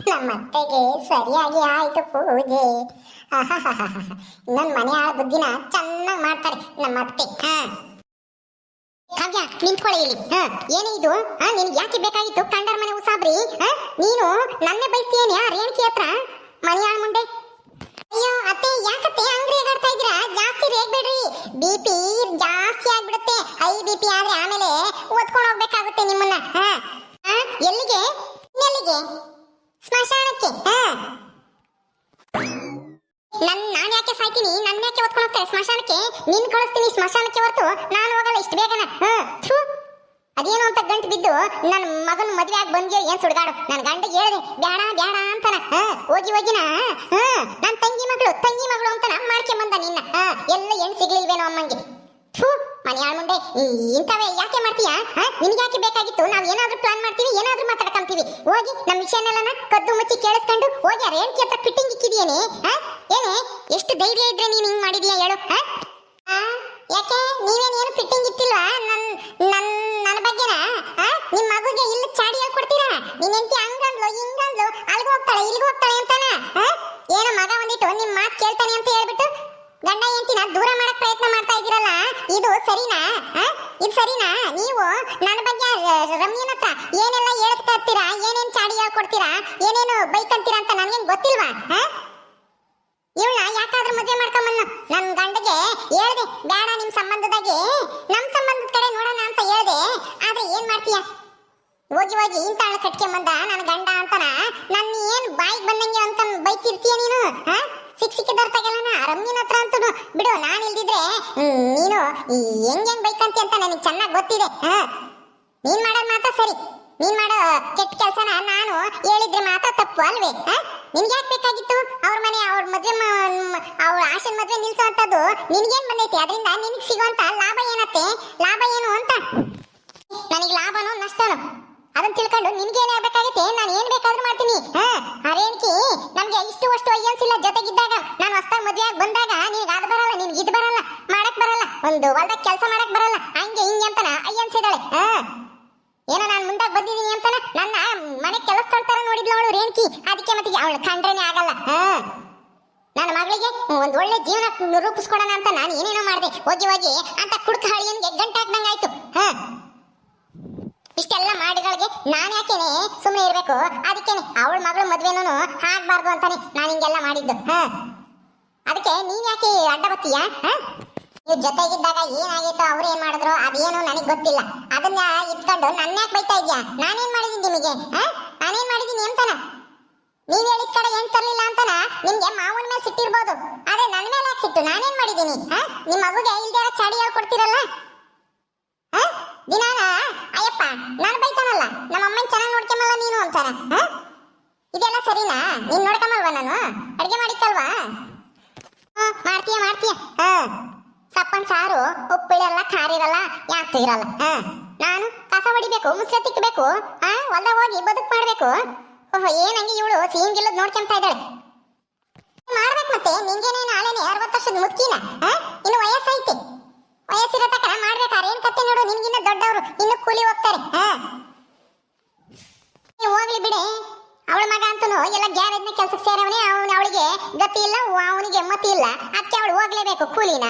ನಮ್ಮತ್ತೆಗೆ ಸರಿಯಾಗಿ ಆಯ್ತು ಪೂಜೆ. ನನ್ನ ಮನೆ ಆಳ ಬುದ್ಧಿನ ಚೆನ್ನಾಗಿ ಮಾಡ್ತಾರೆ ನಮ್ಮ ಅತ್ತೆ. ಕಾವ್ಯ ನಿಂತ್ಕೊಳ್ಳಿ ಇಲ್ಲಿ. ಏನೇ ಇದು? ನಿನ್ಗೆ ಯಾಕೆ ಬೇಕಾಗಿತ್ತು ಕಂಡರ್ ಮನೆ ಉಸಾಬ್ರಿ? ನೀನು ನನ್ನೇ ಬೈಸ್ತೀಯೇನೆ ಆ ರೇಣುಕಿ ಹತ್ರ ಮನೆಯಾಳ ಮುಂಡೆ. ಅಯ್ಯೋ ಅತ್ತೆ, ಯಾಕತ್ತೆ ಅಂಗ್ರಿ ಆಡ್ತಾ ಇದ್ದೀರಾ? ಜಾಸ್ತಿ ರೇಗ್ಬೇಡ್ರಿ, ಬಿಪಿ ಜಾಸ್ತಿ ಆಗ್ಬಿಡುತ್ತೆ. ಹೈ ಬಿಪಿ ಆದ್ರೆ ಆಮೇಲೆ ಓದ್ಕೊಂಡು ಹೋಗ್ಬೇಕಾಗುತ್ತೆ ನಿಮ್ಮನ್ನ. ಎಲ್ಲಿಗೆ? ಇನ್ನೆಲ್ಲಿಗೆ? ಸ್ಮಶಾನಕ್ಕೆ. ನಾನು ಯಾಕೆ ಸಾಯ್ತೀನಿ? ನನ್ನ ಯಾಕೆ ಓದ್ಕೊಂಡು ಹೋಗ್ತಾರೆ ಸ್ಮಶಾನಕ್ಕೆ? ನಿನ್ ಕಳಿಸ್ತೀನಿ ಸ್ಮಶಾನಕ್ಕೆ ಹೊರತು ನಾನು ಹೋಗಲ್ಲ ಇಷ್ಟು ಬೇಗನ. ಅದೇನು ಅಂತ ಗಂಟು ಬಿದ್ದು ನನ್ನ ಮಗನ ಮದುವೆ ಆಗಿ ಬಂದ್ಯೋ ಏನ್ ಸುಡ್ಗಾಡು. ನನ್ನ ಗಂಡಿಗೆ ಹೇಳಿದೆ ಬೇಡ ಬೇಡ ಅಂತಾನ. ಹೋಗಿನ ನನ್ನ ತಂಗಿ ಮಗಳು ಅಂತಾನ ಮಾಡ್ಕೆ ಬಂದ ನಿನ್ನ. ಎಲ್ಲ ಹೆಣ್ಣು ಸಿಗ್ಲಿಲ್ವೇನೋ ಅಮ್ಮಂಗೆ. ಮನೆಯಾಳ ಮುಂದೆ ಇಂಥವೇ ಯಾಕೆ ಮಾಡ್ತೀಯಾ? ನಿನ್ಗೆ ಯಾಕೆ ಬೇಕಾಗಿತ್ತು? ನಾವ್ ಏನಾದ್ರೂ ಪ್ಲಾನ್ ಮಾಡ್ತೀವಿ, ಏನಾದ್ರೂ ಮಾತಾಡ್ಕೊಂತೀವಿ. ಹೋಗಿ ನಮ್ಮ ವಿಷಯನೆಲ್ಲ ಕದ್ದು ಮುಚ್ಚಿ ಕೇಳಿಸ್ಕೊಂಡು ಹೋಗಿ ಆ ರೇಣುಕಿ ಹತ್ರ ಫಿಟ್ಟಿಂಗ್ ಇಕ್ಕಿದೀಯೇನೆ. ಏನೇ ಎಷ್ಟು ಧೈರ್ಯ ಇದ್ರೆ ನೀನ್ ಹಿಂಗ್ ಮಾಡಿದೀಯಾ ಹೇಳು? ಯಾಕೆ ನೀವೇನೇನು ಫಿಟ್ಟಿಂಗ್ ಇಟ್ಟಿಲ್ವಾ ನನ್ನ ಬಗ್ಗೆನ? ನಿಮ್ ಮಗುಗೆ ಇಲ್ಲಿ ಚಾಡಿ ಹೇಳ್ಕೊಡ್ತೀರಾ? ನಿನ್ ಹೆಂಡತಿ ಹಂಗಂದ್ಲು ಹಿಂಗಂದ್ಲು, ಅಲ್ಲಿಗೆ ಹೋಗ್ತಾಳೆ ಇಲ್ಲಿಗೆ ಹೋಗ್ತಾಳೆ ಅಂತಾನ. ಏನೋ ಮಗ ಒಂದಿಟ್ಟು ನಿಮ್ ಮಾತು ಕೇಳ್ತಾನೆ ಅಂತ ಹೇಳ್ಬಿಟ್ಟು ಗಂಡ ಹೆಂಡತಿನ ದೂರ ಮಾಡಕ್ ಪ್ರಯತ್ನ ಮಾಡ್ತಾ ಇದ್ದೀರಲ್ಲ, ಇದು ಸರಿನಾ? ಇದು ಸರಿನಾ? ನೀವು ನನ್ನ ಬಗ್ಗೆ ರಮ್ಯನ ಹತ್ರ ಏನೆಲ್ಲ ಹೇಳ್ತಾ ಇರ್ತೀರಾ, ಏನೇನ್ ಚಾಡಿ ಹೇಳ್ಕೊಡ್ತೀರಾ, ಏನೇನು ಬೈಕಂತೀರಾ ಅಂತ ನನ್ಗೇನ್ ಗೊತ್ತಿಲ್ವಾ? ಇವಳ ಯಾಕಾದ್ರೂ ಮದುವೆ ಮಾಡ್ಕೊಂಬನ್ನ ನನ್ ಗಂಡಗೆ ಹೇಳ್ದೆ ಬೇಡ ನಿಮ್ ಸಂಬಂಧದಾಗೆ ನಮ್ ಸಂಬಂಧದ ಕಡೆ ನೋಡೋಣ ಅಂತ ಹೇಳ್ದೆ. ಆದ್ರೆ ಏನ್ ಮಾಡ್ತೀಯ? ಹೋಗಿ ಇಂತಾಳ ಕಟ್ಕೆ ಬಂದ ನನ್ನ ಗಂಡ ಅಂತಾನ. ನನ್ನ ಏನ್ ಬಾಯಿಗೆ ಬಂದಂಗೆ ಅಂತ ಬೈತಿರ್ತೀಯ ನೀನು? ಸಿಕ್ಕಿದವ್ರ ತಗಲನ ರಮ್ಯನ ಹತ್ರ ಅಂತೂ ಬಿಡು. ನಾನು ಇಲ್ದಿದ್ರೆ ನೀನು ಹೆಂಗ್ ಬೈಕಂತಿ ಅಂತ ನನಗೆ ಚೆನ್ನಾಗಿ ಗೊತ್ತಿದೆ. ನೀನ್ ಮಾಡೋದ್ ಮಾತ್ರ ಸರಿ, ನೀನ್ ಮಾಡೋ ಕೆಟ್ಟ ಕೆಲಸನ ನಾನು ಹೇಳಿದ್ರೆ ಮಾತ್ರ ತಪ್ಪು ಅಲ್ವೇ? ನಿನ್ಗೆ ಯಾಕೆ ಬೇಕಾಗಿತ್ತು ಅವ್ರ ಮನೆ ಅವ್ರ ಮದ್ವೆ ಅವ್ರ ಆಶನ್ ಮದ್ವೆ ನಿಲ್ಸೋಂಥದ್ದು? ನಿನ್ಗೇನ್ ಬಂದೈತಿ ಅದರಿಂದ? ನಿನಗೆ ಸಿಗುವಂತ ಲಾಭ ಏನತ್ತೆ? ಲಾಭ ಏನು ಅಂತ? ನನಗೆ ಲಾಭನೋ ನಷ್ಟನೋ ಅದನ್ನ ತಿಳ್ಕೊಂಡು ನಿನ್ಗೇನೇ ಆಗ್ಬೇಕಾಗತ್ತೆ. ನಾನು ಏನ್ ಬೇಕಾದ್ರೂ ಮಾಡ್ತೀನಿ. ಆ ರೇಣುಕಿ ನಮ್ಗೆ ಇಷ್ಟು ಅಷ್ಟು ಅಯ್ಯನ್ಸಿಲ್ಲ ಜೊತೆಗಿದ್ದಾಗ. ನಾನು ಹೊಸ್ತಾಗ ಮದ್ವೆ ಆಗಿ ಬಂದಾಗ ನಿನ್ಗೆ ಅದು ಬರಲ್ಲ, ನಿನ್ಗೆ ಇದು ಬರಲ್ಲ, ಮಾಡಕ್ ಬರಲ್ಲ, ಒಂದು ಹೊಲ್ದಾಗ ಕೆಲಸ ಮಾಡಕ್ ಬರಲ್ಲ, ಹಂಗೆ ಹಿಂಗೆ ಅಂತಾನ ಅಯ್ಯನ್ಸಿದಾಳೆ. ಏನೋ ನಾನು ಮುಂದಾಗ ಬಂದಿದ್ದೀನಿ ಅಂತಾನ ನನ್ನ ಮನೆ ಕೆಲಸ ತರ ನೋಡಿದ್ಲು ಅವಳು ರೇಣುಕಿ. ಅದಕ್ಕೆ ಮತ್ತೆ ಅವಳು ಕಂಡ್ರೇನೆ ಆಗಲ್ಲ. ನನ್ನ ಮಗಳಿಗೆ ಒಂದ್ ಒಳ್ಳೆ ಜೀವನ ರೂಪಿಸ್ಕೊಡೋಣ ಅಂತ ನಾನು ಏನೇನೋ ಮಾಡಿದೆ. ಹೋಗಿ ಅಂತ ಕುಡ್ಕ ಹಳಿಯನ್ಗೆ ಗಂಟೆ ಹಾಕ್ದಂಗಾಯ್ತು. ಇಷ್ಟೆಲ್ಲ ಮಾಡಿಗಳಿಗೆ ನಾನು ಯಾಕೆನೆ ಸುಮ್ಮನೆ ಇರ್ಬೇಕು? ಅದಕ್ಕೇನೆ ಅವಳ ಮಗಳ ಮದ್ವೆನೂ ಆಗ್ಬಾರ್ದು ಅಂತಾನೆ ನಾನು ಹಿಂಗೆಲ್ಲ ಮಾಡಿದ್ದು. ಅದಕ್ಕೆ ನೀನ್ ಯಾಕೆ ಅಡ್ಡ ಬರ್ತೀಯ? ನೀವು ಜೊತೆಗಿದ್ದಾಗ ಏನಾಗಿತ್ತು, ಅವ್ರು ಏನ್ ಮಾಡಿದ್ರು ಅದೇನು ನನಗೆ ಗೊತ್ತಿಲ್ಲ. ಅದನ್ನ ಇಟ್ಕೊಂಡು ನನ್ನ ಯಾಕೆ ಬೈತಾ ಇದ್ಯಾ? ನಾನೇನ್ ಮಾಡಿದೀನಿ ನಿಮಗೆ? ನಾನೇನ್ ಮಾಡಿದೀನಿ ಅಂತಾನ? ನೀವ್ ಹೇಳಿದ ಕಡೆ ಏನ್ ತರ್ಲಿಲ್ಲ ಅಂತಾನ ನಿಮ್ಗೆ ಮಾವನ ಮೇಲೆ ಸಿಟ್ಟಿರ್ಬೋದು, ಆದ್ರೆ ನನ್ನ ಮೇಲೆ ಯಾಕೆ ಸಿಟ್ಟು? ನಾನೇನ್ ಮಾಡಿದೀನಿ? ನಿಮ್ ಮಗುಗೆ ಇಲ್ದೇ ಚಾಡಿ ಹೇಳ್ಕೊಡ್ತೀರಲ್ಲ ದಿನಾನ. ಅಯ್ಯಪ್ಪ ನಾನು ಬೈತಾನಲ್ಲ ನಮ್ಮ ಅಮ್ಮನ್ ಚೆನ್ನಾಗಿ ನೋಡ್ಕೊಂಬಲ್ಲ ನೀನು ಅಂತಾರ. ಇದೆಲ್ಲ ಸರಿನಾ? ನೀನ್ ನೋಡ್ಕೊಂಬಲ್ವಾ? ನಾನು ಅಡ್ಗೆ ಮಾಡಿತ್ತಲ್ವಾ? ಮಾಡ್ತೀಯ ಸಪ್ಪನ್ ಸಾರು ಉಪ್ಪಿರಲ್ಲ, ಖಾರಿರಲ್ಲ, ಯಾಕೆ ಇರಲ್ಲ. ನಾನು ಕಸ ಹೊಡಿಬೇಕು, ಮುಸ್ರೆ ತಿಕ್ಕಬೇಕು, ಹೊಲ್ದ ಹೋಗಿ ಬದುಕು ಮಾಡ್ಬೇಕು. ಓಹೋ, ಏನಂಗೆ ಇವಳು ಸೀನ್ಗಿಲ್ಲದ್ ನೋಡ್ಕೊಂತಾ ಇದ್ದಾಳೆ. ಮಾಡ್ಬೇಕು ಮತ್ತೆ. ನಿಂಗೇನೇನು ಆಳೇನೆ 60 ವರ್ಷದ ಮುದ್ಕಿನ? ಇನ್ನು ವಯಸ್ಸೈತಿ, ವಯಸ್ಸಿರೋ ತಕ್ಕ ಮಾಡ್ಬೇಕಾರೆ ಏನ್ ಕತ್ತೆ ನೋಡು. ನಿನ್ಗಿನ್ನ ದೊಡ್ಡವರು ಇನ್ನು ಕೂಲಿ ಹೋಗ್ತಾರೆ. ಹೋಗ್ಲಿ ಬಿಡೆ. ಅವಳ ಮಗ ಅಂತೂ ಎಲ್ಲ ಗ್ಯಾರೇಜ್ನ ಕೆಲ್ಸಕ್ಕೆ ಸೇರವನೇ. ಅವಳಿಗೆ ಗತಿ ಇಲ್ಲ, ಅವನಿಗೆ ಮತಿ ಇಲ್ಲ, ಅದಕ್ಕೆ ಅವಳು ಹೋಗ್ಲೇಬೇಕು ಕೂಲಿನ.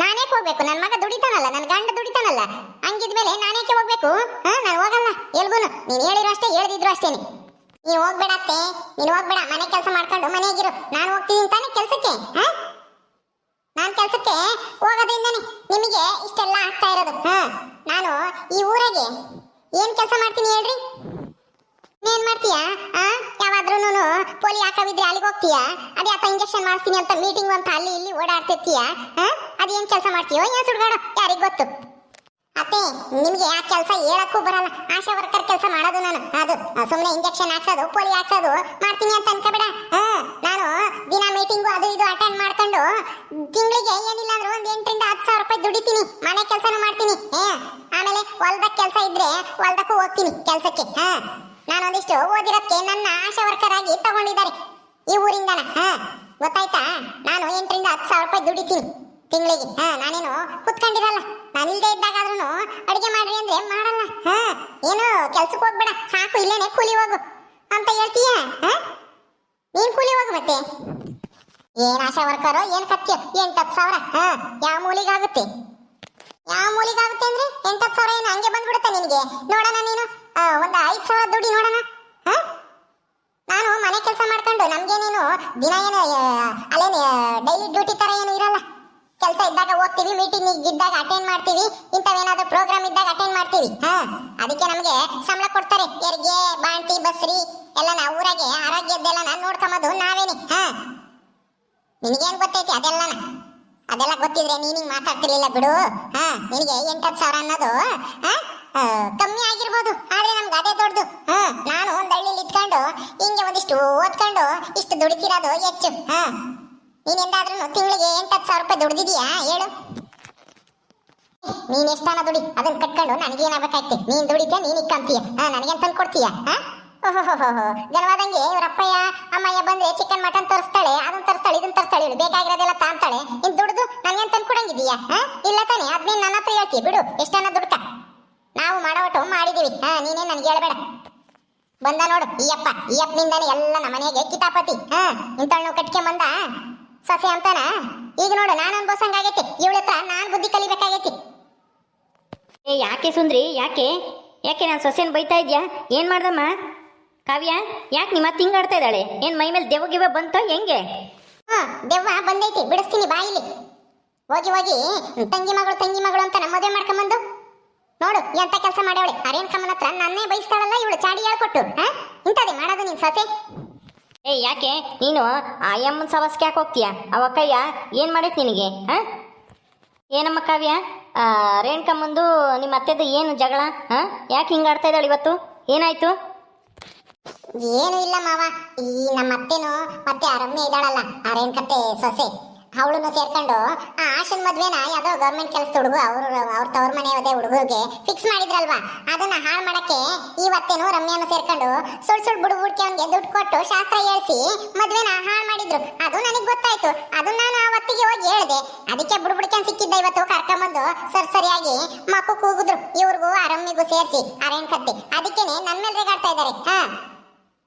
ನಾನೇಕೆ ಹೋಗ್ಬೇಕು? ನನ್ನ ಮಗ ದುಡಿತಾನಲ್ಲ, ನನ್ನ ಗಂಡ ದುಡಿತಾನಲ್ಲ, ಹಂಗಿದ್ಮೇಲೆ ನಾನೇಕೆ ಹೋಗ್ಬೇಕು? ನಾನು ಹೋಗಲ್ಲ ಎಲ್ಗೂನು. ನೀನ್ ಹೇಳಿರೋ ಅಷ್ಟೇ, ಹೇಳ್ದಿದ್ರು ಅಷ್ಟೇನೆ. ನೀವ್ ಹೋಗ್ಬೇಡತ್ತೆ, ನೀನ್ ಹೋಗ್ಬೇಡ. ಮನೆ ಕೆಲಸ ಮಾಡ್ಕೊಂಡು ಮನೆಗಿರು. ನಾನು ಹೋಗ್ತೀನಿ ತಾನೆ ಕೆಲ್ಸಕ್ಕೆ. ನಾನ್ ಕೆಲ್ಸಕ್ಕೆ ಹೋಗೋದ್ರಿಂದಾನೆ ನಿಮಗೆ ಇಷ್ಟೆಲ್ಲ ಆಗ್ತಾ ಇರೋದು. ನಾನು ಈ ಊರಾಗೆ ಏನ್ ಕೆಲಸ ಮಾಡ್ತೀನಿ ಹೇಳ್ರಿ? ಏನ್ ಮಾಡ್ತೀಯಾ? ಯಾವಾದ್ರೂನು ಪೋಲಿ ಹಾಕವಿದ್ರೆ ಅಲ್ಲಿಗೆ ಹೋಗ್ತೀಯಾ? ಅದೇ ಅಪ್ಪ ಇಂಜೆಕ್ಷನ್ ಮಾಡ್ತೀನಿ ಅಂತ ಮೀಟಿಂಗ್ ಅಂತ ಅಲ್ಲಿ ಇಲ್ಲಿ ಓಡಾಡ್ತಿರ್ತೀಯ. ಅದೇನ್ ಕೆಲಸ ಮಾಡ್ತೀಯೋ ಏನ್ ಸುಡ್ಗಾಡು, ಯಾರಿಗ್ ಗೊತ್ತು? ಅತ್ತೆ, ನಿಮ್ಗೆ ಆ ಕೆಲಸ ಹೇಳಕ್ಕೂ ಬರಲ್ಲ. ಆಶಾ ವರ್ಕರ್ ಕೆಲಸ ಮಾಡೋದು ನಾನು. ಅದು ಸುಮ್ಮನೆ ಇಂಜೆಕ್ಷನ್ ಹಾಕ್ಸೋದು, ಪೋಲಿ ಹಾಕ್ಸೋದು ಮಾಡ್ತೀನಿ ಅಂತ ಅನ್ಕೋಬೇಡ. ನಾನು ದಿನ ಮೀಟಿಂಗು ಅದು ಇದು ಅಟೆಂಡ್ ಮಾಡ್ಕೊಂಡು ತಿಂಗಳಿಗೆ ಏನಿಲ್ಲ ಅಂದ್ರೆ 8,000 ರಿಂದ 10,000 ರೂಪಾಯಿ ದುಡಿತೀನಿ. ಮನೆ ಕೆಲಸನೂ ಮಾಡ್ತೀನಿ. ಆಮೇಲೆ ಹೊಲ್ದಾಗ ಕೆಲಸ ಇದ್ರೆ ಹೊಲ್ದಕ್ಕೂ ಹೋಗ್ತೀನಿ ಕೆಲಸಕ್ಕೆ. ನಾನೊಂದಿಷ್ಟು ಓದಿರೋದಕ್ಕೆ ನನ್ನ ಆಶಾ ವರ್ಕರ್ ಆಗಿ ತಗೊಂಡಿದ್ದಾರೆ ಈ ಊರಿಂದನ. ಗೊತ್ತಾಯ್ತಾ? ನಾನು 8,000 ರಿಂದ 10,000 ರೂಪಾಯಿ ದುಡಿತೀನಿ ತಿಂಗಳಿಗೆ. ನಾನೇನು ಕುತ್ಕೊಂಡಿರಲ್ಲ, ನಾನಿಲ್ದೇ ಇದ್ದಾಗಾದ್ರೂ ಅಡಿಗೆ ಮಾಡ್ರಿ ಅಂದ್ರೆ ಮಾಡಲ್ಲ. ಏನು ಕೆಲ್ಸಕ್ಕೆ ಹೋಗ್ಬೇಡ, ಸಾಕು ಇಲ್ಲೇನೆ ಕೂಲಿ ಹೋಗು ಅಂತ ಹೇಳ್ತೀಯ. ನೀನ್ ಕೂಲಿ ಹೋಗು ಮತ್ತೆ. ಏನ್ ಆಶಾ ವರ್ಕರು, ಏನ್ ಕತ್ಯ 8,000. ಯಾವ ಮೂಲಿಗಾಗುತ್ತೆ? ಯಾವ ಮೂಲಿಗಾಗುತ್ತೆ ಅಂದ್ರೆ 8,000 ಏನು ಹಂಗೆ ಬಂದ್ಬಿಡುತ್ತೆ ನಿನಗೆ? ನೋಡೋಣ ನೀನು ಒಂದು 5,000 ದುಡಿ ನೋಡೋಣ. ನಾನು ಮನೆ ಕೆಲಸ ಮಾಡ್ಕೊಂಡು ನಮ್ಗೆ ನೀನು ದಿನ ಏನು ಅಲ್ಲೇನು ಡೈಲಿ ಡ್ಯೂಟಿ ತರ ಏನು ಇರಲ್ಲ. ಕೆಲಸ ಇದ್ದಾಗ ಹೋಗ್ತೀವಿ, ಮೀಟಿಂಗ್ ಇದ್ದಾಗ ಅಟೆಂಡ್ ಮಾಡ್ತೀವಿ, ಇಂಥವೇನಾದ್ರೂ ಪ್ರೋಗ್ರಾಮ್ ಇದ್ದಾಗ ಅಟೆಂಡ್ ಮಾಡ್ತೀವಿ. ಅದಕ್ಕೆ ನಮಗೆ ಸಂಬಳ ಕೊಡ್ತಾರೆ. ಹೆರಿಗೆ, ಬಾಂತಿ, ಬಸ್ರಿ ಎಲ್ಲ ನಾವು ಊರಾಗೆ ಆರೋಗ್ಯದ್ದೆಲ್ಲ ನಾನು ನೋಡ್ಕೊಂಬದು ನಾವೇನೆ. ನಿನಗೇನ್ ಗೊತ್ತೈತಿ ಅದೆಲ್ಲ ಗೊತ್ತಿದ್ರೆ ನೀನು ಮಾತಾಡ್ತಿರ್ಲಿಲ್ಲ ಬಿಡು. ನಿನಗೆ 8,000 ಅನ್ನೋದು ಕಮ್ಮಿ ಆಗಿರ್ಬೋದು, ಆದ್ರೆ ನಮ್ಗೆ ಅದೇ ದೊಡ್ಡದು. ನಾನು ಒಂದ್ ಹಳ್ಳಿಲಿ ಇದ್ಕೊಂಡು ಹಿಂಗೆ ಒಂದಿಷ್ಟು ಓದ್ಕೊಂಡು ಇಷ್ಟು ದುಡಿತಿರೋದು ಹೆಚ್ಚು. ನೀನ್ ಎಂದಾದ್ರೂ ತಿಂಗಳಿಗೆ 8,000 ರೂಪಾಯಿ ದುಡ್ದಿದೀಯಾ ಹೇಳು? ನೀನ್ ಎಷ್ಟಾನ ದುಡಿ, ಅದನ್ನ ಕಟ್ಕೊಂಡು ನನಗೇನಾಗಬೇಕಾಯ್ತು? ನೀನ್ ದುಡಿತ ನೀನ್ ಇಕ್ಕಂತೀಯ, ನನಗೇನ್ ತಂದು ಕೊಡ್ತೀಯ? ಗನವಾದಂಗೆ ಇವ್ರಪ್ಪಯ್ಯ ಅಮ್ಮಯ್ಯ ಬಂದ್ರೆ ಚಿಕನ್ ಮಟನ್ ತರಿಸ್ತಾಳೆ, ಅದನ್ನ ತರಿಸ್ತಾಳೆ, ಇದನ್ನ ತರಿಸ್ತಾಳೆ, ಬೇಕಾಗಿರೋದೆಲ್ಲ ತಾಂತಾಳೆ. ಇನ್ ದುಡ್ದು ನನ್ಗೇನ್ ತಂದು ಕೊಡಂಗಿದೀಯಾ? ಇಲ್ಲ ತಾನೆ, ಅದ್ನೇನ್ ನನ್ನ ಹತ್ರ ಹೇಳ್ತೀಯ ಬಿಡು. ಎಷ್ಟನ್ನ ದುಡ್ಕ ನಾವು ಮಾಡವಟ್ಟು ಮಾಡಿದೀವಿ. ನೀನೇನ್ ನನ್ಗೆ ಹೇಳ್ಬೇಡ. ಬಂದ ನೋಡು ಈ ಅಪ್ಪನಿಂದಾನೆ ಎಲ್ಲ ನಮ್ಮ ಮನೆಗೆ ಕಿತಾಪತಿ. ಇಂತಳ್ನು ಕಟ್ಕೊಂಡ್ ಬಂದ ಸೊಸೆ ಅಂತಾನ. ಈಗ ನೋಡು ನಾನು ಅನ್ಬೋಸಂಗಾಗೈತಿ, ಇವಳ ಹತ್ರ ನಾನ್ ಬುದ್ಧಿ ಕಲಿಬೇಕಾಗೈತಿ. ಯಾಕೆ ಸುಂದ್ರಿ, ಯಾಕೆ ನಾನು ಸೊಸೆನ ಬೈತಾ ಇದ್ಯಾ? ಏನ್ ಮಾಡ್ದಮ್ಮ ಕಾವ್ಯ? ಯಾಕೆ ನಿಮ್ಮ ತಿಂಗಾಡ್ತಾ ಇದ್ದಾಳೆ? ಏನ್ ಮೈ ಮೇಲೆ ದೆವ್ವ ಬಂತ ಹೆಂಗೆ? ದೆವ್ವ ಬಂದೈತಿ, ಬಿಡಿಸ್ತೀನಿ ಬಾಯಿಲಿ. ಹೋಗಿ ತಂಗಿ ಮಗಳು ಅಂತ ನಮ್ಮ ಮದುವೆ ಮಾಡ್ಕೊಂಬಂದು ನೋಡು ಎಂತ ಕೆಲಸ ಮಾಡ್ಯವಳೆ. ಅರೇನ್ಕಮ್ಮನ ಹತ್ರ ನನ್ನೇ ಬೈಸ್ತಾಳಲ್ಲ ಇವಳು, ಚಾಡಿ ಹೇಳ್ಕೊಟ್ಟು. ಇಂಥದೇ ಮಾಡೋದು ನಿನ್ ಸೊಸೆ? ಯಾಕೆ ನೀನು ಆ ಅಮ್ಮನ ಸವಾಸಕ್ಕೆ ಯಾಕೆ ಹೋಗ್ತೀಯ? ಅವಕ್ಕಯ್ಯ ಏನ್ ಮಾಡೈತ್ ನಿನಗೆ? ಏನಮ್ಮ ಕಾವ್ಯ, ರೇಣುಕಮ್ಮಂದು ನಿಮ್ಮ ಅತ್ತೆದು ಏನು ಜಗಳ? ಯಾಕೆ ಹಿಂಗಾಡ್ತಾ ಇದ್ದಾಳೆ ಇವತ್ತು? ಏನಾಯ್ತು? ಏನು ಇಲ್ಲ ಮಾವ, ಈ ನಮ್ಮ ಅತ್ತೆನು ಮತ್ತೆ ಆ ರಮ್ಯ ಇದ್ದಾಳಲ್ಲ, ಆ ರೇಣುಕತ್ತೆ ಸೊಸೆ, ಅವಳನ್ನು ಸೇರ್ಕೊಂಡು ಆ ಆಶನ್ ಮದ್ವೆನ ಯಾವ್ದೋ ಗೌರ್ಮೆಂಟ್ ಕೆಲಸದ ಹುಡುಗ ಅವ್ರ ತವ್ರ ಮನೆ ಹುಡುಗಗೆ ಫಿಕ್ಸ್ ಮಾಡಿದ್ರಲ್ವಾ, ಅದನ್ನ ಹಾಳು ಮಾಡಕ್ಕೆ ಇವತ್ತೇನು ರಮ್ಯನು ಸೇರ್ಕೊಂಡು ಸುಳ್ ಬುಡ್ಕೆ ಅವ್ನಿಗೆ ದುಡ್ಡು ಕೊಟ್ಟು ಶಾಸ್ತ್ರ ಹೇಳ್ಸಿ ಮದ್ವೆನ ಹಾಳು ಮಾಡಿದ್ರು. ಅದು ನನಗೆ ಗೊತ್ತಾಯ್ತು, ಅದನ್ನ ನಾನು ಅವತ್ತಿಗೆ ಹೋಗಿ ಹೇಳ್ದೆ. ಅದಕ್ಕೆ ಬುಡ್ಕೆ ಸಿಕ್ಕಿದ್ದ ಇವತ್ತು ಕರ್ಕೊಂಬಂದು ಸರಿಯಾಗಿ ಮಕ್ಕು ಕೂಗಿದ್ರು ಇವ್ರಿಗೂ ಆ ರಮ್ಯಗೂ ಸೇರಿಸಿ ಆ ರೇಣುಕತ್ತೆ. ಅದಕ್ಕೇನೆ ನನ್ನ ಮೇಲೆ ರೇಗಾಡ್ತಾ ಇದ್ದಾರೆ.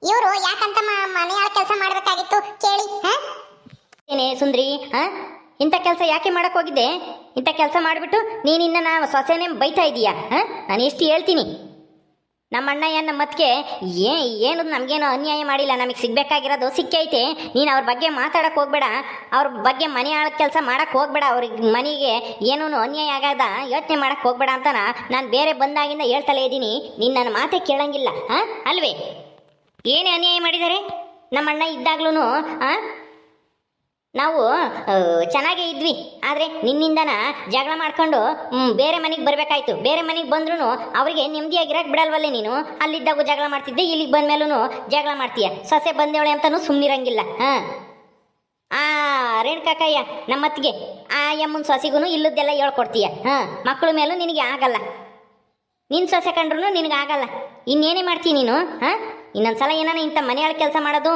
ಇವರು ಯಾಕಂತ ಮನೆಯಾಳ ಕೆಲಸ ಮಾಡ್ಬೇಕಾಗಿತ್ತು ಕೇಳಿ? ಏನೇ ಸುಂದ್ರಿ, ಇಂಥ ಕೆಲಸ ಯಾಕೆ ಮಾಡಕ್ ಹೋಗಿದ್ದೆ? ಇಂಥ ಕೆಲಸ ಮಾಡಿಬಿಟ್ಟು ನೀನಿನ್ನ ನಾ ಸೊಸೆನೇ ಬೈತಾ ಇದೀಯಾ? ನಾನು ಎಷ್ಟು ಹೇಳ್ತೀನಿ, ನಮ್ಮ ಅಣ್ಣಯ್ಯ ನಮ್ಮ ಮತ್ಗೆ ಏನು ನಮಗೇನು ಅನ್ಯಾಯ ಮಾಡಿಲ್ಲ, ನಮಗೆ ಸಿಗ್ಬೇಕಾಗಿರೋದು ಸಿಕ್ಕೈತೆ. ನೀನು ಅವ್ರ ಬಗ್ಗೆ ಮಾತಾಡಕ್ಕೆ ಹೋಗ್ಬೇಡ, ಅವ್ರ ಬಗ್ಗೆ ಮನೆ ಆಳ ಕೆಲಸ ಮಾಡಕ್ಕೆ ಹೋಗ್ಬೇಡ, ಅವ್ರಿಗೆ ಮನೆಗೆ ಏನೂ ಅನ್ಯಾಯ ಆಗದ ಯೋಚನೆ ಮಾಡಕ್ಕೆ ಹೋಗ್ಬೇಡ ಅಂತ ನಾನು ಬೇರೆ ಬಂದಾಗಿಂದ ಹೇಳ್ತಲೇ ಇದ್ದೀನಿ. ನೀನು ನನ್ನ ಮಾತೇ ಕೇಳಂಗಿಲ್ಲ ಅಲ್ವೇ? ಏನೇ ಅನ್ಯಾಯ ಮಾಡಿದ್ದಾರೆ? ನಮ್ಮ ಅಣ್ಣ ಇದ್ದಾಗ್ಲೂ ನಾವು ಚೆನ್ನಾಗೇ ಇದ್ವಿ, ಆದರೆ ನಿನ್ನಿಂದನ ಜಗಳ ಮಾಡ್ಕೊಂಡು ಬೇರೆ ಮನೆಗೆ ಬರಬೇಕಾಯ್ತು. ಬೇರೆ ಮನೆಗೆ ಬಂದ್ರೂ ಅವರಿಗೆ ನೆಮ್ಮದಿಯಾಗಿರಕ್ಕೆ ಬಿಡಲ್ವಲ್ಲೇ ನೀನು? ಅಲ್ಲಿದ್ದಾಗ ಜಗಳ ಮಾಡ್ತಿದ್ದೆ, ಇಲ್ಲಿಗೆ ಬಂದ ಮೇಲೂ ಜಗಳ ಮಾಡ್ತೀಯ. ಸೊಸೆ ಬಂದೇವಳೆ ಅಂತಲೂ ಸುಮ್ಮನಿರಂಗಿಲ್ಲ. ಆ ರೇಣುಕಾಕಯ್ಯ ನಮ್ಮತ್ತಿಗೆ ಆ ಯಮ್ಮನ ಸೊಸೆಗೂ ಇಲ್ಲದ್ದೆಲ್ಲ ಹೇಳ್ಕೊಡ್ತೀಯ. ಮಕ್ಕಳ ಮೇಲೂ ನಿನಗೆ ಆಗಲ್ಲ, ನಿನ್ನ ಸೊಸೆ ಕಂಡ್ರು ನಿನಗೆ ಆಗಲ್ಲ. ಇನ್ನೇನೇ ಮಾಡ್ತೀನಿ ನೀನು? ಇನ್ನೊಂದ್ಸಲ ಏನಾನ ಇಂಥ ಮನೆಯಾಳ ಕೆಲಸ ಮಾಡೋದು,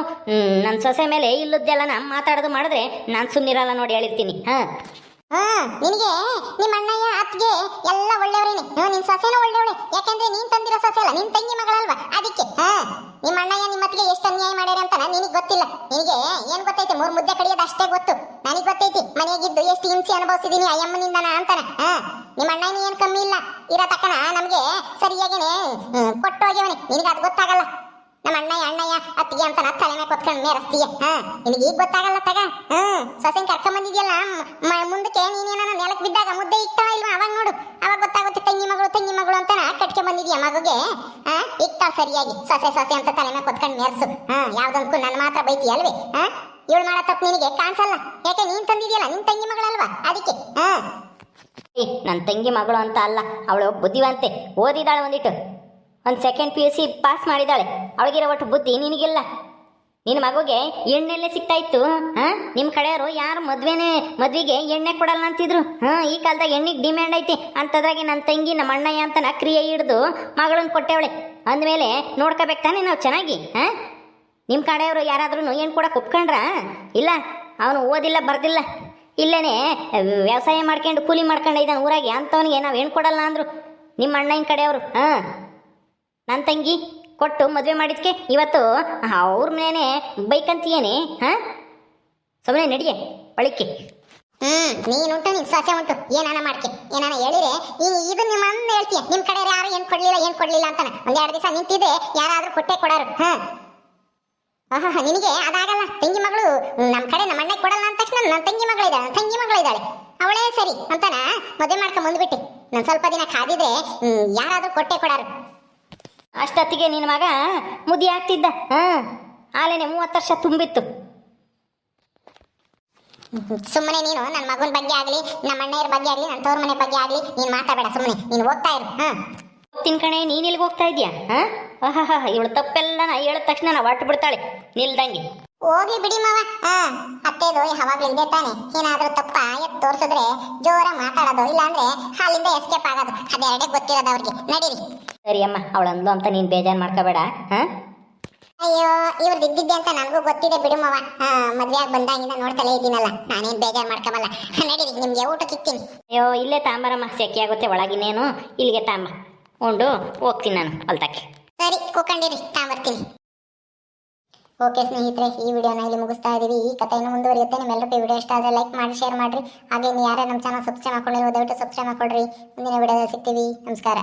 ನನ್ನ ಸೊಸೆ ಮೇಲೆ ಇಲ್ಲದ್ದೆಲ್ಲ ಮಾತಾಡೋದು ಮಾಡಿದ್ರೆ ನಾನು ಸುಮ್ಮನಿರಲ್ಲ ನೋಡಿ, ಹೇಳಿರ್ತೀನಿ. ನಿನಗೆ ನಿಮ್ಮ ಅಣ್ಣಯ್ಯ ಅತ್ತಿಗೆ ಎಲ್ಲ ಒಳ್ಳೆಯವರೇನೆ, ನಿನ್ ಸೊಸೆನೂ ಒಳ್ಳೆಯವಳೆ. ಯಾಕಂದ್ರೆ ನೀನ್ ತಂದಿರೋ ಸೊಸೆ ಅಲ್ಲ, ನಿನ್ ತಂಗಿ ಮಗಳಲ್ವಾ, ಅದಕ್ಕೆ. ನಿಮ್ಮ ಅಣ್ಣಯ್ಯ ನಿಮ್ಮ ಅತ್ತಿಗೆ ಎಷ್ಟು ಅನ್ಯಾಯ ಮಾಡ್ಯಾರ ಅಂತ ನಿನಗೆ ಗೊತ್ತಿಲ್ಲ. ನಿನಗೆ ಏನ್ ಗೊತ್ತೈತಿ? 3 ಮುದ್ದೆ ಕಡಿಯೋದು ಅಷ್ಟೇ ಗೊತ್ತು. ನನಗೆ ಗೊತ್ತೈತಿ ಮನೆಯಾಗಿದ್ದು ಎಷ್ಟು ಹಿಂಸೆ ಅನುಭವಿಸಿದೀನಿ ಆ ಅಮ್ಮನಿಂದನ ಅಂತಾನೆ. ನಿಮ್ಮ ಅಣ್ಣಯ್ಯನ ಏನ್ ಕಮ್ಮಿ ಇಲ್ಲ, ಇರೋ ತಕ್ಕನ ನಮ್ಗೆ ಸರಿಯಾಗಿನೇ ಕೊಟ್ಟು ಹೋಗ್ಯವನೆ. ನಿನಗೆ ಅದು ಗೊತ್ತಾಗಲ್ಲ. ನಮ್ಮ ಅಣ್ಣಯ್ಯ ಅತ್ತಿಗೆ ಅಂತ ತಲೆ ಮೇಲೆ ಕೊತ್ಕೊಂಡು ಮೇರಸ್ತೀಯ. ನಿನಗೆ ಈಗ ಗೊತ್ತಾಗಲ್ಲ ತಗ. ಸೊಸೆನ್ ಕರ್ಕೊಂಡ್ ಬಂದಿದ್ಯಲ್ಲ, ಮುಂದಕ್ಕೆ ನೀನೇನ ನೆಲಕ್ ಬಿದ್ದಾಗ ಮುದ್ದೆ ಇಕ್ತಾವ ಇಲ್ವಾ ಅವಾಗ ನೋಡು, ಅವಾಗ ಗೊತ್ತಾಗುತ್ತೆ ತಂಗಿ ಮಗಳು ಅಂತ ಕಟ್ಕೊಂಡ್ ಬಂದಿದ್ಯಾ ಮಗುಗೆ. ಇಕ್ತಾವ ಸರಿಯಾಗಿ ಸೊಸೆ ಅಂತ ತಲೆ ಮೇಲೆ ಕೊತ್ಕೊಂಡು ಮೇರ್ಸು. ಯಾವ್ದೊಂದ್ಕು ನನ್ನ ಮಾತ್ರ ಬೈತಿ ಅಲ್ವೇ? ಇವಳು ಮಾಡೋ ತಪ್ಪು ನಿನಗೆ ಕಾಣಿಸಲ್ಲ, ಯಾಕೆ ನೀನ್ ತಂದಿದ್ಯಲ್ಲ, ನಿನ್ ತಂಗಿ ಮಗಳಲ್ವಾ, ಅದಕ್ಕೆ. ನನ್ನ ತಂಗಿ ಮಗಳು ಅಂತ ಅಲ್ಲ, ಅವಳು ಬುದ್ಧಿವಂತೆ, ಓದಿದಾಳೆ, ಒಂದಿಟ್ಟು ಒಂದು 2nd PUC ಪಾಸ್ ಮಾಡಿದ್ದಾಳೆ. ಅವಳಿಗಿರೋ ಒಟ್ಟು ಬುದ್ಧಿ ನಿನಗಿಲ್ಲ. ನಿನ್ನ ಮಗುಗೆ ಎಣ್ಣೆಲ್ಲೇ ಸಿಗ್ತಾ ಇತ್ತು? ನಿಮ್ಮ ಕಡೆಯವರು ಯಾರು ಮದ್ವೆಗೆ ಎಣ್ಣೆ ಕೊಡಲ್ಲ ಅಂತಿದ್ರು. ಈ ಕಾಲದಾಗ ಎಣ್ಣೆಗೆ ಡಿಮ್ಯಾಂಡ್ ಐತಿ ಅಂತದ್ರಾಗೆ ನನ್ನ ತಂಗಿ ನಮ್ಮ ಅಣ್ಣಯ್ಯ ಅಂತ ಕ್ರಿಯೆ ಹಿಡಿದು ಮಗಳನ್ನ ಕೊಟ್ಟೆವಳೆ ಅಂದಮೇಲೆ ನೋಡ್ಕೋಬೇಕು ತಾನೆ ನಾವು ಚೆನ್ನಾಗಿ. ನಿಮ್ಮ ಕಡೆಯವರು ಯಾರಾದ್ರೂ ಏನು ಕೊಡಕ್ಕೆ ಒಪ್ಕೊಂಡ್ರ? ಇಲ್ಲ, ಅವನು ಓದಿಲ್ಲ ಬರ್ದಿಲ್ಲ, ಇಲ್ಲೇನೆ ವ್ಯವಸಾಯ ಮಾಡ್ಕೊಂಡು ಕೂಲಿ ಮಾಡ್ಕೊಂಡು ಇದ್ದಾನೆ ಊರಾಗೆ ಅಂಥವನಿಗೆ ನಾವು ಹೆಣ್ಣು ಕೊಡಲ್ಲ ಅಂದರು ನಿಮ್ಮ ಅಣ್ಣನ ಕಡೆಯವರು. ಹಾಂ, ನನ್ನ ತಂಗಿ ಕೊಟ್ಟು ಮದುವೆ ಮಾಡಿದ್ಕೆ ಇವತ್ತು ಅವ್ರ ಮನೇನೆ ಬೈಕಂತೀಯೇನೆ. ಹಾಂ, ಸುಮ್ಮನೆ ನಡಿಯೆ ಬಳಿಕೆ. ನೀನುಂಟು ನಿನ್ ಸೊಸೆ ಉಂಟು, ಏನಾನ ಮಾಡ್ಕೆ ಏನಾನ ಹೇಳಿರೆ ಇದು ನಿಮ್ಮ ಅಂದ ಹೇಳ್ತೀಯ. ನಿಮ್ ಕಡೆ ಯಾರು ಏನ್ ಕೊಡ್ಲಿಲ್ಲ ಅಂತಾನೆ ಒಂದೆರಡು ದಿವಸ ನಿಂತಿದ್ರೆ ಯಾರಾದ್ರೂ ಕೊಟ್ಟೆ ಕೊಡಾರು. ನಿನಗೆ ಅದಾಗಲ್ಲ. ತಂಗಿ ಮಗಳು ನಮ್ಮ ಕಡೆ ನಮ್ಮ ಅಣ್ಣ ಕೊಡಲ್ಲ ಅಂದ ತಕ್ಷಣ ನನ್ನ ತಂಗಿ ಮಗಳಿದ್ದಾಳೆ ಅವಳೇ ಸರಿ ಅಂತಾನ ಮದುವೆ ಮಾಡ್ಕೊಂಡ್ ಬಂದ್ಬಿಟ್ಟು ನಾನು ಸ್ವಲ್ಪ ದಿನ ಕಾದಿದ್ರೆ ಯಾರಾದ್ರೂ ಕೊಟ್ಟೆ ಕೊಡಾರು. ಅಷ್ಟೊತ್ತಿಗೆ ನಿನ್ನ ಮಗ ಮುದಿ ಆಗ್ತಿದ್ದ. ಹಾಂ, ಆಲೇನೆ 30 ವರ್ಷ ತುಂಬಿತ್ತು. ಸುಮ್ಮನೆ ನೀನು ನನ್ನ ಮಗನ ಬಗ್ಗೆ ಆಗ್ಲಿ, ನಮ್ಮ ಅಣ್ಣಯ್ಯರ ಬಗ್ಗೆ ಆಗ್ಲಿ, ನನ್ನ ತವ್ರ ಮನೆ ಬಗ್ಗೆ ಆಗ್ಲಿ ನೀನ್ ಮಾತಾಡಬೇಡ. ಸುಮ್ಮನೆ ನೀನು ಹೋಗ್ತಾ ಇರು. ತಿನ್ಕಣೆ, ನೀನ್ ಎಲ್ಲಿಗೆ ಹೋಗ್ತಾ ಇದೀಯಾ? ಇವಳು ತಪ್ಪೆಲ್ಲ ಹೇಳಿದ ತಕ್ಷಣ ನಾವು ಹೊಟ್ಟು ಬಿಡ್ತಾಳೆ ನಿಲ್ದಂಗೆ. ಹೋಗ್ಲಿ ಬಿಡಿ ಮಾವ. ಅತ್ತೇದು ಯಾವಾಗ್ಲೂ ಇದೆ ತಾನೆ. ಏನಾದ್ರೂ ತಪ್ಪ ಎತ್ ತೋರ್ಸಿದ್ರೆ ಜೋರ ಮಾತಾಡೋದು, ಇಲ್ಲಾಂದ್ರೆ ಹಾಲಿಂದ ಎಸ್ಕೇಪ್ ಆಗೋದು. ಅದೆರಡೇ ಗೊತ್ತಿರೋದು ಅವ್ರಿಗೆ. ನಡೀರಿ. ಸರಿ ಅಮ್ಮ, ಅವಳಂದು ಅಂತ ನೀನ್ ಬೇಜಾರು ಮಾಡ್ಕೋಬೇಡ. ಅಯ್ಯೋ, ಇವ್ರದ್ದು ಇದ್ದಿದ್ದೆ ಅಂತ ನನಗೂ ಗೊತ್ತಿದೆ ಬಿಡು ಮಾವ. ಮದ್ವೆ ಆಗಿ ಬಂದಾಗಿಂದ ನೋಡ್ತಲೇ ಇದ್ದೀನಲ್ಲ, ನಾನೇನ್ ಬೇಜಾರು ಮಾಡ್ಕೊಂಬಲ್ಲ. ನಡೀರಿ, ನಿಮ್ಗೆ ಊಟಕ್ಕೆ ಇಕ್ತೀನಿ. ಅಯ್ಯೋ, ಇಲ್ಲೇ ತಾಂಬರಮ್ಮ, ಸೆಕೆ ಆಗುತ್ತೆ ಒಳಗಿನೇನು. ಇಲ್ಲಿಗೆ ತಾಂಬ, ಉಂಡು ಹೋಗ್ತೀನಿ ನಾನು ಹೊಲ್ತಕ್ಕೆ. ಸರಿ, ಕೂಕೊಂಡಿರಿ, ತಾಂಬರ್ತೀನಿ. ಓಕೆ ಸ್ನೇಹಿತರೆ, ಈ ವಿಡಿಯೋನ ಇಲ್ಲಿ ಮುಗಿಸ್ತಾ ಇದೀವಿ. ಈ ಕಥೆ ಇನ್ನು ಮುಂದುವರಿಯುತ್ತೆ. ನಿಮ್ಮೆಲ್ಲರಿಗೂ ವಿಡಿಯೋ ಇಷ್ಟ ಆದರೆ ಲೈಕ್ ಮಾಡಿ, ಶೇರ್ ಮಾಡಿರಿ. ಹಾಗೆ ನೀವು ಯಾರೇ ನಮ್ಮ ಚಾನಲ್ ಸಬ್ಸ್ಕ್ರೈಬ್ ಮಾಡ್ಕೊಂಡಿರೋ ದಯವಿಟ್ಟು ಸಬ್ಸ್ಕ್ರೈಬ್ ಮಾಡ್ಕೊಳ್ರಿ. ಮುಂದಿನ ವಿಡಿಯೋದಲ್ಲಿ ಸಿಗ್ತೀವಿ. ನಮಸ್ಕಾರ.